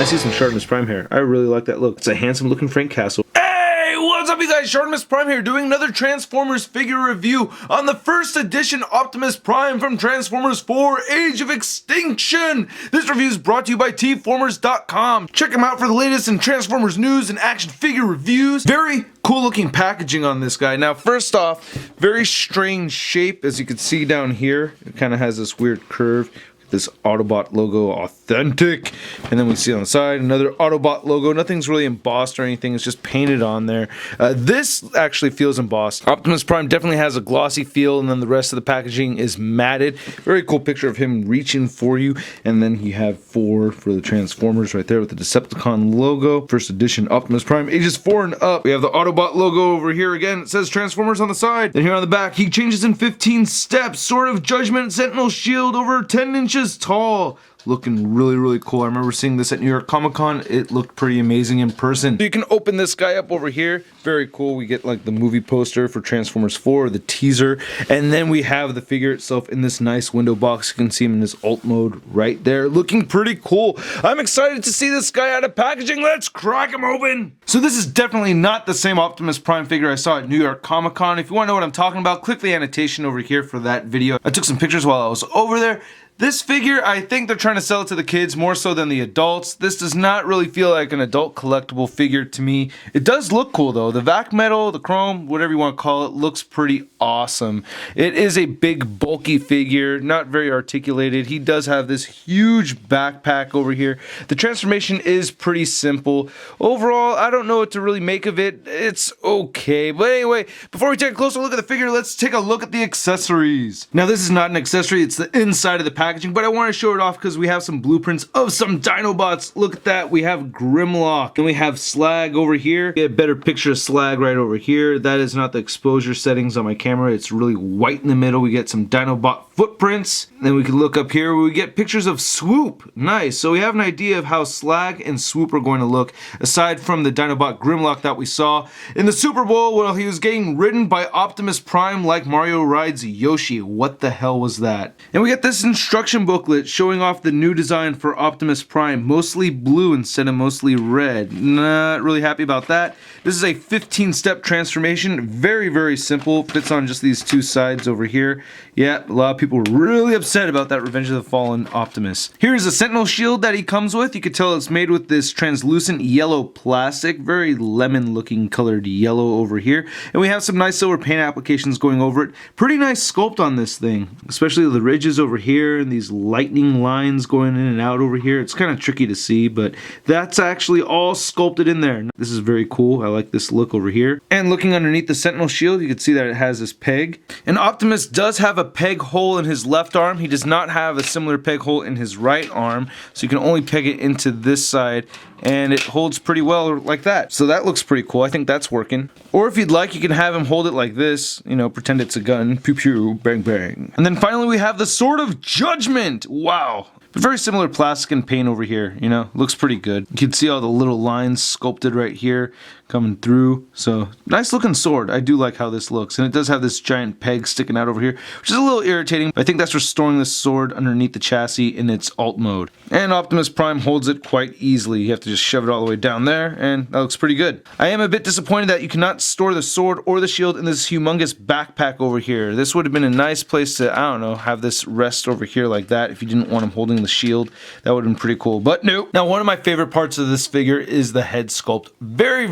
see some Optimus Prime here. I really like that look. It's a handsome looking Frank Castle. Hey, what's up you guys? Optimus Prime here doing another Transformers figure review on the first edition Optimus Prime from Transformers 4 Age of Extinction. This review is brought to you by tformers.com. Check them out for the latest in Transformers news and action figure reviews. Very cool looking packaging on this guy. Now first off, very strange shape as you can see down here. It kind of has this weird curve. This Autobot logo, authentic, and then we see on the side another Autobot logo. Nothing's really embossed or anything, it's just painted on there. This actually feels embossed. Optimus Prime definitely has a glossy feel, and then the rest of the packaging is matted. Very cool picture of him reaching for you, and then you have 4 for the Transformers right there with the Decepticon logo. First edition Optimus Prime, ages 4 and up. We have the Autobot logo over here again. It says Transformers on the side. Then here on the back, he changes in 15 steps. Sword of Judgment, Sentinel Shield, over 10 inches tall. Looking really cool. I remember seeing this at New York Comic Con. It looked pretty amazing in person. So you can open this guy up over here. Very cool. We get like the movie poster for Transformers 4, the teaser, and then we have the figure itself in this nice window box. You can see him in his alt mode right there. Looking pretty cool. I'm excited to see this guy out of packaging. Let's crack him open. So this is definitely not the same Optimus Prime figure I saw at New York Comic Con. If you want to know what I'm talking about, click the annotation over here for that video. I took some pictures while I was over there. This figure, I think they're trying to sell it to the kids more so than the adults. This does not really feel like an adult collectible figure to me. It does look cool though. The vac metal, the chrome, whatever you want to call it, looks pretty awesome. It is a big bulky figure, not very articulated. He does have this huge backpack over here. The transformation is pretty simple. Overall, I don't know what to really make of it. It's okay. But anyway, before we take a closer look at the figure, let's take a look at the accessories. Now this is not an accessory, it's the inside of the packaging, but I want to show it off because we have some blueprints of some Dinobots. Look at that. We have Grimlock and we have Slag over here. Get a better picture of Slag right over here. That is not the exposure settings on my camera. It's really white in the middle. We get some Dinobot footprints. Then we can look up here where we get pictures of Swoop. Nice. So we have an idea of how Slag and Swoop are going to look aside from the Dinobot Grimlock that we saw in the Super Bowl while he was getting ridden by Optimus Prime like Mario rides Yoshi. What the hell was that? And we get this instruction booklet showing off the new design for Optimus Prime, mostly blue instead of mostly red. Not really happy about that. This is a 15-step transformation, very simple, fits on just these 2 sides over here. Yeah, a lot of people were really upset about that Revenge of the Fallen Optimus. Here's a Sentinel Shield that he comes with. You can tell it's made with this translucent yellow plastic, very lemon looking colored yellow over here, and we have some nice silver paint applications going over it. Pretty nice sculpt on this thing, especially the ridges over here and these lightning lines going in and out over here. It's kind of tricky to see, but that's actually all sculpted in there. This is very cool. I like this look over here. And looking underneath the Sentinel Shield, you can see that it has this peg. And Optimus does have a peg hole in his left arm. He does not have a similar peg hole in his right arm, so you can only peg it into this side, and it holds pretty well like that. So that looks pretty cool. I think that's working. Or if you'd like, you can have him hold it like this, you know, pretend it's a gun. Pew pew, bang bang. And then finally we have the Sword of Judgment. Wow. But very similar plastic and paint over here, you know, looks pretty good. You can see all the little lines sculpted right here coming through. So nice looking sword. I do like how this looks, and it does have this giant peg sticking out over here, which is a little irritating. I think that's for storing the sword underneath the chassis in its alt mode. And Optimus Prime holds it quite easily. You have to just shove it all the way down there, and that looks pretty good. I am a bit disappointed that you cannot store the sword or the shield in this humongous backpack over here. This would have been a nice place to, I don't know, have this rest over here like that if you didn't want him holding the shield. That would have been pretty cool, but no. Now one of my favorite parts of this figure is the head sculpt. Very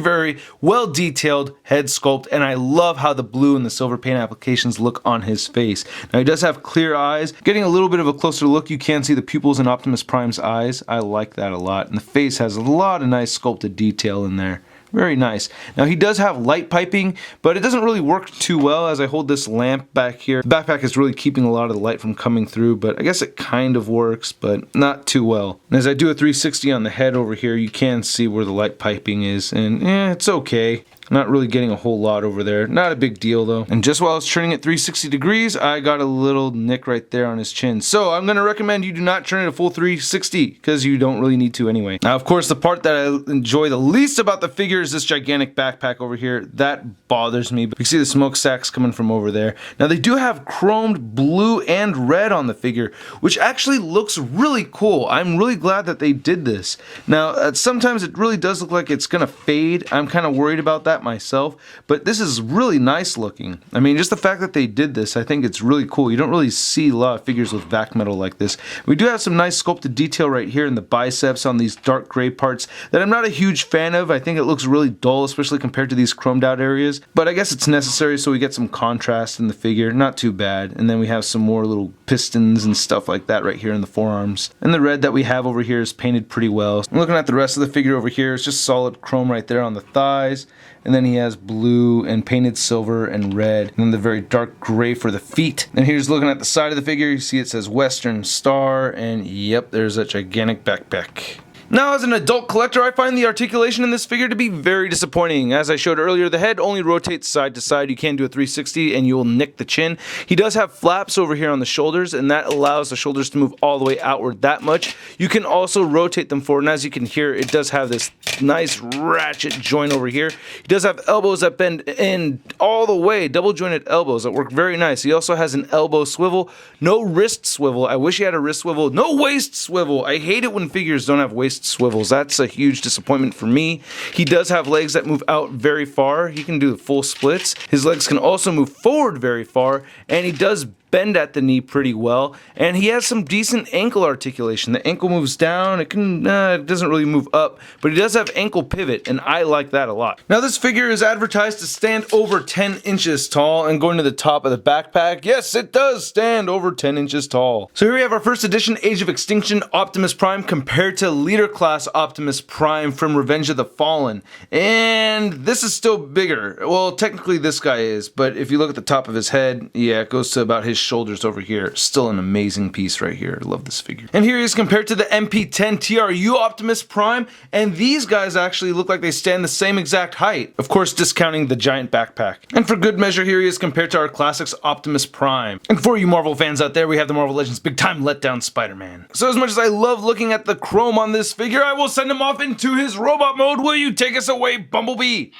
well detailed head sculpt, and I love how the blue and the silver paint applications look on his face. Now he does have clear eyes. Getting a little bit of a closer look, you can see the pupils in Optimus Prime's eyes. I like that a lot, and the face has a lot of nice sculpted detail in there. Very nice. Now he does have light piping, but it doesn't really work too well as I hold this lamp back here. The backpack is really keeping a lot of the light from coming through, but I guess it kind of works, but not too well. And as I do a 360 on the head over here, you can see where the light piping is, and it's okay. Not really getting a whole lot over there. Not a big deal though. And just while I was turning it 360 degrees, I got a little nick right there on his chin. So I'm going to recommend you do not turn it a full 360 because you don't really need to anyway. Now, of course, the part that I enjoy the least about the figure is this gigantic backpack over here. That bothers me. But you can see the smokestacks coming from over there. Now, they do have chromed blue and red on the figure, which actually looks really cool. I'm really glad that they did this. Now, sometimes it really does look like it's going to fade. I'm kind of worried about that myself, but this is really nice looking. I mean, just the fact that they did this, I think it's really cool. You don't really see a lot of figures with vac metal like this. We do have some nice sculpted detail right here in the biceps on these dark gray parts that I'm not a huge fan of. I think it looks really dull, especially compared to these chromed out areas, but I guess it's necessary so we get some contrast in the figure. Not too bad. And then we have some more little pistons and stuff like that right here in the forearms. And the red that we have over here is painted pretty well. I'm looking at the rest of the figure over here. It's just solid chrome right there on the thighs. And then he has blue and painted silver and red. And then the very dark gray for the feet. And here's looking at the side of the figure. You see it says Western Star. And yep, there's a gigantic backpack. Now, as an adult collector, I find the articulation in this figure to be very disappointing. As I showed earlier, the head only rotates side to side. You can't do a 360 and you'll nick the chin. He does have flaps over here on the shoulders, and that allows the shoulders to move all the way outward that much. You can also rotate them forward, and as you can hear, it does have this nice ratchet joint over here. He does have elbows that bend in all the way, double jointed elbows that work very nice. He also has an elbow swivel, no wrist swivel. I wish he had a wrist swivel. No waist swivel. I hate it when figures don't have waist swivels. That's a huge disappointment for me. He does have legs that move out very far. He can do full splits. His legs can also move forward very far, and he does bend at the knee pretty well, and he has some decent ankle articulation. The ankle moves down, it doesn't really move up, but he does have ankle pivot, and I like that a lot. Now, this figure is advertised to stand over 10 inches tall, and going to the top of the backpack, yes, it does stand over 10 inches tall. So here we have our first edition Age of Extinction Optimus Prime compared to Leader Class Optimus Prime from Revenge of the Fallen, and this is still bigger. Well, technically this guy is, but if you look at the top of his head, yeah, it goes to about his shoulders over here. Still an amazing piece right here. I love this figure. And here he is compared to the MP10 TRU Optimus Prime, and these guys actually look like they stand the same exact height. Of course, discounting the giant backpack. And for good measure, here he is compared to our classics Optimus Prime. And for you Marvel fans out there, we have the Marvel Legends Big Time Letdown Spider-Man. So as much as I love looking at the chrome on this figure, I will send him off into his robot mode. Will you take us away, Bumblebee?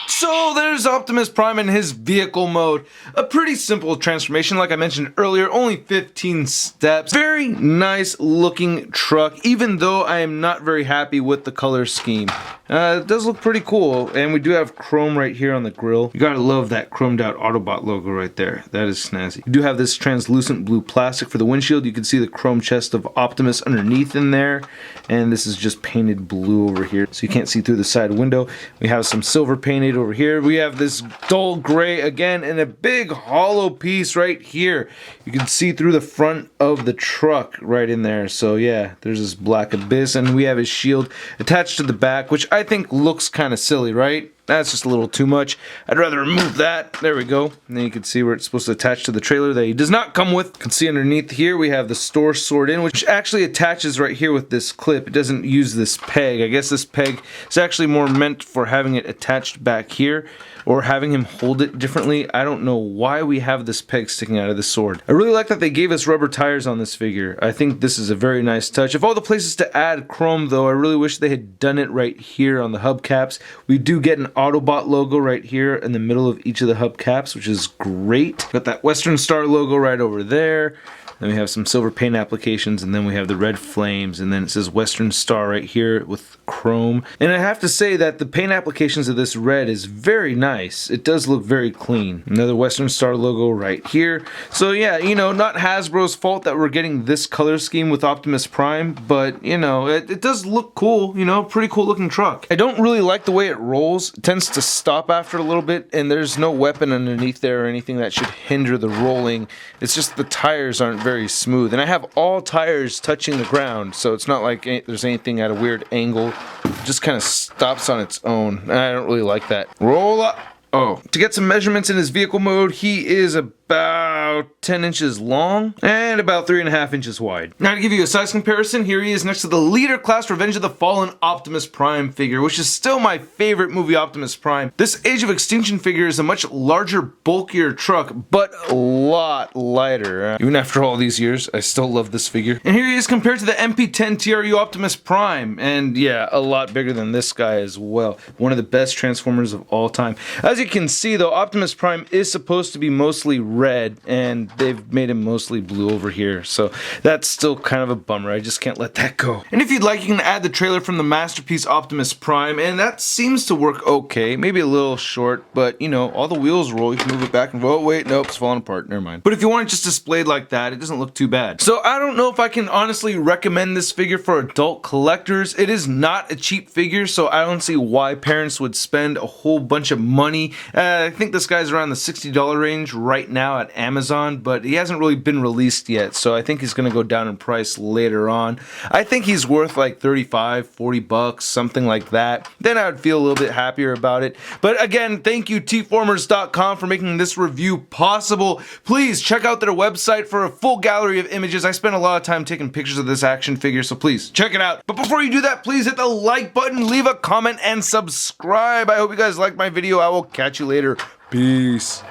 So there's Optimus Prime in his vehicle mode. A pretty simple transformation, like I mentioned earlier, only 15 steps. Very nice looking truck, even though I am not very happy with the color scheme. It does look pretty cool, and we do have chrome right here on the grill. You gotta love that chromed out Autobot logo right there. That is snazzy. We do have this translucent blue plastic for the windshield. You can see the chrome chest of Optimus underneath in there, and this is just painted blue over here, so you can't see through the side window. We have some silver painted over here. We have this dull gray again, and a big hollow piece right here. You can see through the front of the truck right in there. So yeah, there's this black abyss, and we have his shield attached to the back, which I think looks kind of silly, right? That's just a little too much. I'd rather remove that. There we go. And then you can see where it's supposed to attach to the trailer that he does not come with. You can see underneath here we have the store sword in, which actually attaches right here with this clip. It doesn't use this peg. I guess this peg is actually more meant for having it attached back here or having him hold it differently. I don't know why we have this peg sticking out of the sword. I really like that they gave us rubber tires on this figure. I think this is a very nice touch. Of all the places to add chrome though, I really wish they had done it right here on the hubcaps. We do get an Autobot logo right here in the middle of each of the hubcaps, which is great. Got that Western Star logo right over there. Then we have some silver paint applications, and then we have the red flames, and then it says Western Star right here with chrome. And I have to say that the paint applications of this red is very nice. It does look very clean. Another Western Star logo right here. So yeah, you know, not Hasbro's fault that we're getting this color scheme with Optimus Prime, but you know, it does look cool, you know, pretty cool looking truck. I don't really like the way it rolls. It tends to stop after a little bit, and there's no weapon underneath there or anything that should hinder the rolling. It's just the tires aren't very smooth, and I have all tires touching the ground, so it's not like there's anything at a weird angle. It just kind of stops on its own, and I don't really like that. Roll up! Oh, to get some measurements in his vehicle mode, he is about 10 inches long and about 3.5 inches wide. Now to give you a size comparison, here he is next to the Leader Class Revenge of the Fallen Optimus Prime figure, which is still my favorite movie Optimus Prime. This Age of Extinction figure is a much larger, bulkier truck, but a lot lighter. Even after all these years, I still love this figure. And here he is compared to the MP10 TRU Optimus Prime, and yeah, a lot bigger than this guy as well. One of the best Transformers of all time. As you can see though, Optimus Prime is supposed to be mostly red, and they've made him mostly blue over here, so that's still kind of a bummer. I just can't let that go. And if you'd like, you can add the trailer from the Masterpiece Optimus Prime, and that seems to work okay. Maybe a little short, but you know, all the wheels roll. You can move it back and forth. Oh wait, nope, it's falling apart. Never mind. But if you want it just displayed like that, it doesn't look too bad. So I don't know if I can honestly recommend this figure for adult collectors. It is not a cheap figure, so I don't see why parents would spend a whole bunch of money. I think this guy's around the $60 range right now at Amazon, but he hasn't really been released yet, so I think he's going to go down in price later on. I think he's worth like 35, 40 bucks, something like that. Then I would feel a little bit happier about it. But again, thank you tformers.com for making this review possible. Please check out their website for a full gallery of images. I spent a lot of time taking pictures of this action figure, so please check it out. But before you do that, please hit the like button, leave a comment, and subscribe. I hope you guys liked my video. I will catch you later. Peace.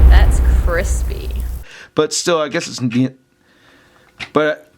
That's crispy. But still, I guess it's... But...